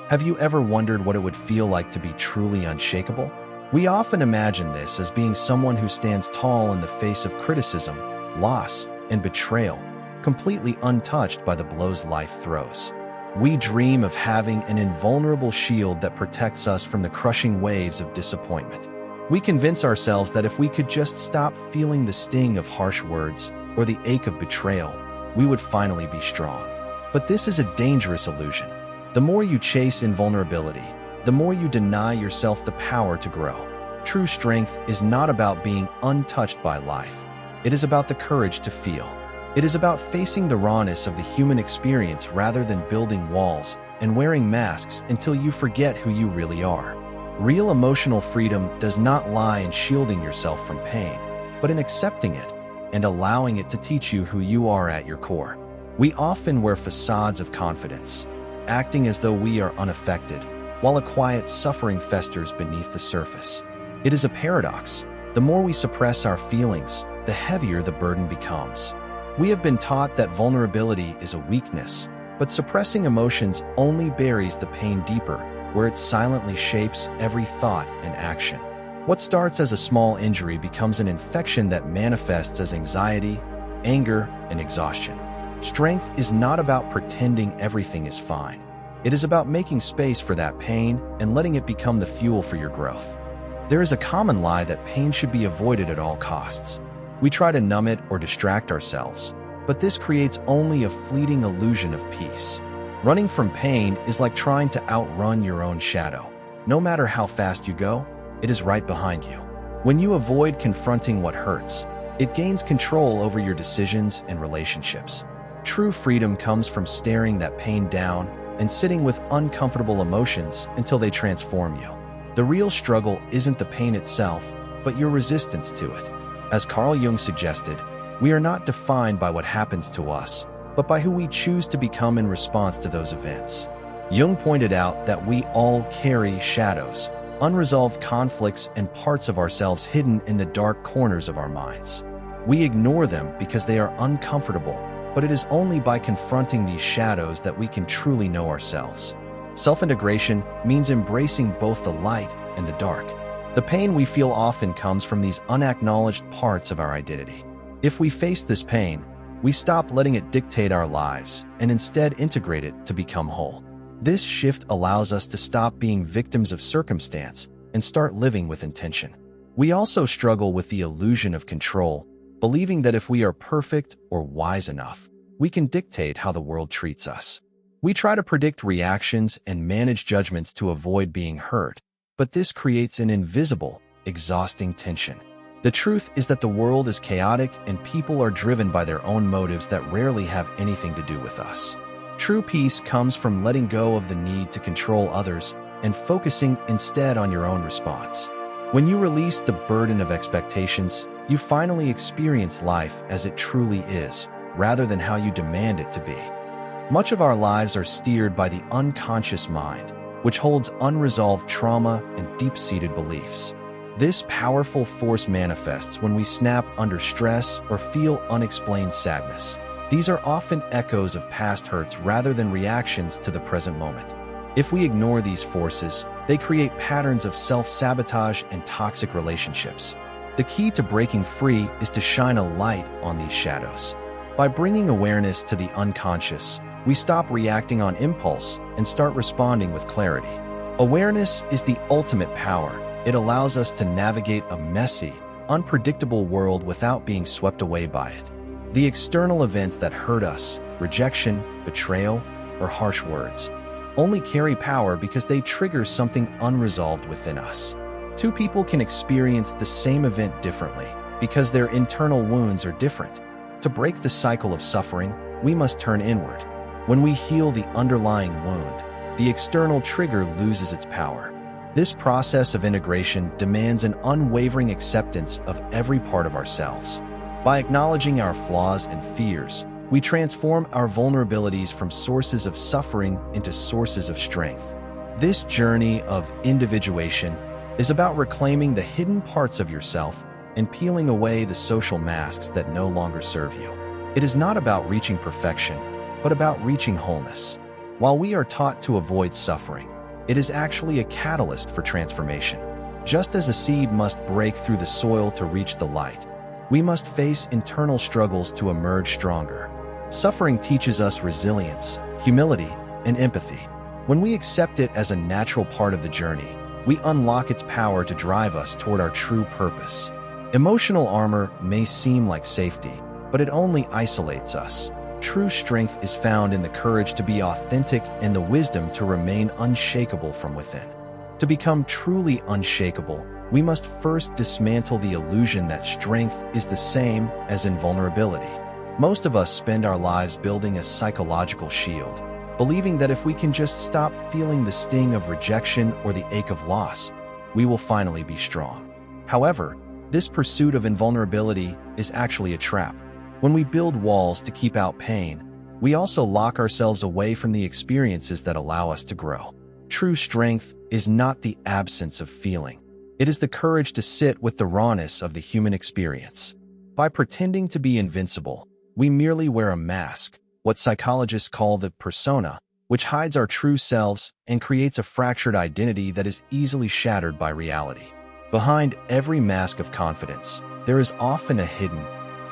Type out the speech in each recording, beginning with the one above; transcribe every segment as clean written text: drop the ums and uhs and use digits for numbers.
Have you ever wondered what it would feel like to be truly unshakable? We often imagine this as being someone who stands tall in the face of criticism, loss, and betrayal, completely untouched by the blows life throws. We dream of having an invulnerable shield that protects us from the crushing waves of disappointment. We convince ourselves that if we could just stop feeling the sting of harsh words or the ache of betrayal, we would finally be strong. But this is a dangerous illusion. The more you chase invulnerability, the more you deny yourself the power to grow. True strength is not about being untouched by life. It is about the courage to feel. It is about facing the rawness of the human experience rather than building walls and wearing masks until you forget who you really are. Real emotional freedom does not lie in shielding yourself from pain, but in accepting it and allowing it to teach you who you are at your core. We often wear facades of confidence, acting as though we are unaffected, while a quiet suffering festers beneath the surface. It is a paradox. The more we suppress our feelings, the heavier the burden becomes. We have been taught that vulnerability is a weakness, but suppressing emotions only buries the pain deeper, where it silently shapes every thought and action. What starts as a small injury becomes an infection that manifests as anxiety, anger, and exhaustion. Strength is not about pretending everything is fine. It is about making space for that pain and letting it become the fuel for your growth. There is a common lie that pain should be avoided at all costs. We try to numb it or distract ourselves, but this creates only a fleeting illusion of peace. Running from pain is like trying to outrun your own shadow. No matter how fast you go, it is right behind you. When you avoid confronting what hurts, it gains control over your decisions and relationships. True freedom comes from staring that pain down and sitting with uncomfortable emotions until they transform you. The real struggle isn't the pain itself, but your resistance to it. As Carl Jung suggested, we are not defined by what happens to us, but by who we choose to become in response to those events. Jung pointed out that we all carry shadows, unresolved conflicts, and parts of ourselves hidden in the dark corners of our minds. We ignore them because they are uncomfortable, but it is only by confronting these shadows that we can truly know ourselves. Self-integration means embracing both the light and the dark. The pain we feel often comes from these unacknowledged parts of our identity. If we face this pain, we stop letting it dictate our lives and instead integrate it to become whole. This shift allows us to stop being victims of circumstance and start living with intention. We also struggle with the illusion of control, believing that if we are perfect or wise enough, we can dictate how the world treats us. We try to predict reactions and manage judgments to avoid being hurt, but this creates an invisible, exhausting tension. The truth is that the world is chaotic and people are driven by their own motives that rarely have anything to do with us. True peace comes from letting go of the need to control others and focusing instead on your own response. When you release the burden of expectations, you finally experience life as it truly is, rather than how you demand it to be. Much of our lives are steered by the unconscious mind, which holds unresolved trauma and deep-seated beliefs. This powerful force manifests when we snap under stress or feel unexplained sadness. These are often echoes of past hurts rather than reactions to the present moment. If we ignore these forces, they create patterns of self-sabotage and toxic relationships. The key to breaking free is to shine a light on these shadows. By bringing awareness to the unconscious, we stop reacting on impulse and start responding with clarity. Awareness is the ultimate power. It allows us to navigate a messy, unpredictable world without being swept away by it. The external events that hurt us, rejection, betrayal, or harsh words, only carry power because they trigger something unresolved within us. Two people can experience the same event differently because their internal wounds are different. To break the cycle of suffering, we must turn inward. When we heal the underlying wound, the external trigger loses its power. This process of integration demands an unwavering acceptance of every part of ourselves. By acknowledging our flaws and fears, we transform our vulnerabilities from sources of suffering into sources of strength. This journey of individuation is about reclaiming the hidden parts of yourself and peeling away the social masks that no longer serve you. It is not about reaching perfection, but about reaching wholeness. While we are taught to avoid suffering, It is actually a catalyst for transformation. Just as a seed must break through the soil to reach the light, we must face internal struggles to emerge stronger. Suffering teaches us resilience, humility, and empathy. When we accept it as a natural part of the journey, we unlock its power to drive us toward our true purpose. Emotional armor may seem like safety, but it only isolates us. True strength is found in the courage to be authentic and the wisdom to remain unshakable from within. To become truly unshakable, we must first dismantle the illusion that strength is the same as invulnerability. Most of us spend our lives building a psychological shield, believing that if we can just stop feeling the sting of rejection or the ache of loss, we will finally be strong. However, this pursuit of invulnerability is actually a trap. When we build walls to keep out pain, we also lock ourselves away from the experiences that allow us to grow. True strength is not the absence of feeling. It is the courage to sit with the rawness of the human experience. By pretending to be invincible, we merely wear a mask, what psychologists call the persona, which hides our true selves and creates a fractured identity that is easily shattered by reality. Behind every mask of confidence, there is often a hidden,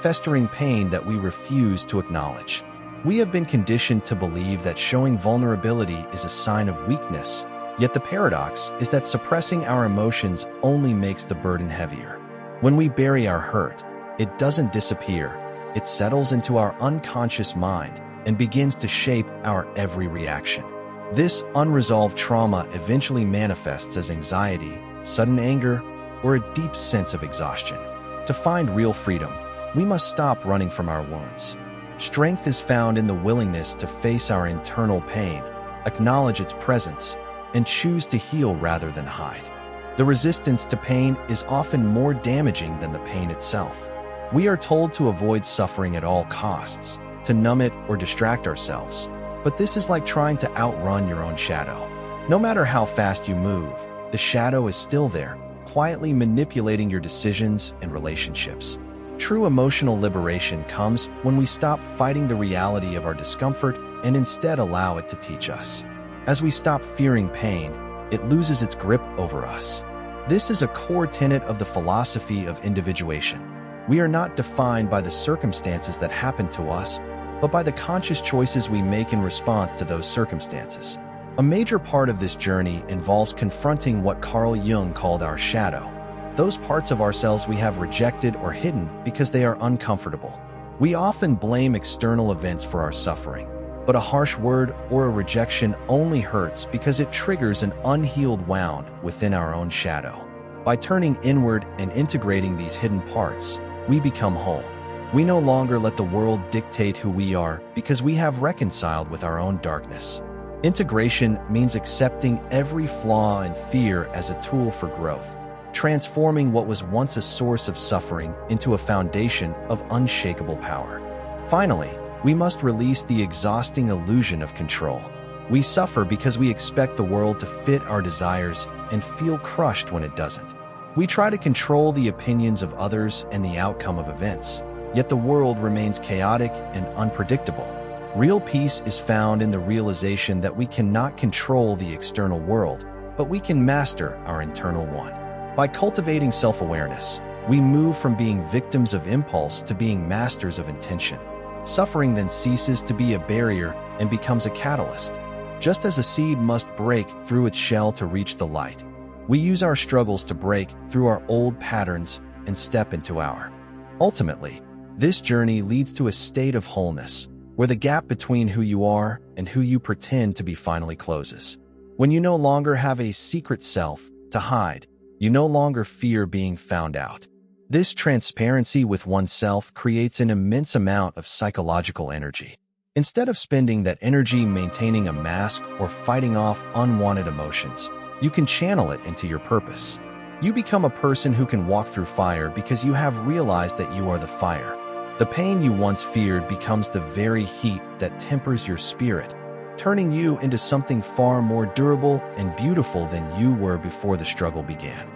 festering pain that we refuse to acknowledge. We have been conditioned to believe that showing vulnerability is a sign of weakness, yet the paradox is that suppressing our emotions only makes the burden heavier. When we bury our hurt, it doesn't disappear. It settles into our unconscious mind and begins to shape our every reaction. This unresolved trauma eventually manifests as anxiety, sudden anger, or a deep sense of exhaustion. To find real freedom, we must stop running from our wounds. Strength is found in the willingness to face our internal pain, acknowledge its presence, and choose to heal rather than hide. The resistance to pain is often more damaging than the pain itself. We are told to avoid suffering at all costs, to numb it or distract ourselves. But this is like trying to outrun your own shadow. No matter how fast you move, the shadow is still there, quietly manipulating your decisions and relationships. True emotional liberation comes when we stop fighting the reality of our discomfort and instead allow it to teach us. As we stop fearing pain, it loses its grip over us. This is a core tenet of the philosophy of individuation. We are not defined by the circumstances that happen to us, but by the conscious choices we make in response to those circumstances. A major part of this journey involves confronting what Carl Jung called our shadow, those parts of ourselves we have rejected or hidden because they are uncomfortable. We often blame external events for our suffering, but a harsh word or a rejection only hurts because it triggers an unhealed wound within our own shadow. By turning inward and integrating these hidden parts, we become whole. We no longer let the world dictate who we are because we have reconciled with our own darkness. Integration means accepting every flaw and fear as a tool for growth, transforming what was once a source of suffering into a foundation of unshakable power. Finally, we must release the exhausting illusion of control. We suffer because we expect the world to fit our desires and feel crushed when it doesn't. We try to control the opinions of others and the outcome of events, yet the world remains chaotic and unpredictable. Real peace is found in the realization that we cannot control the external world, but we can master our internal one. By cultivating self-awareness, we move from being victims of impulse to being masters of intention. Suffering then ceases to be a barrier and becomes a catalyst. Just as a seed must break through its shell to reach the light, we use our struggles to break through our old patterns and step into our. Ultimately, this journey leads to a state of wholeness, where the gap between who you are and who you pretend to be finally closes. When you no longer have a secret self to hide, you no longer fear being found out. This transparency with oneself creates an immense amount of psychological energy. Instead of spending that energy maintaining a mask or fighting off unwanted emotions, you can channel it into your purpose. You become a person who can walk through fire because you have realized that you are the fire. The pain you once feared becomes the very heat that tempers your spirit, turning you into something far more durable and beautiful than you were before the struggle began.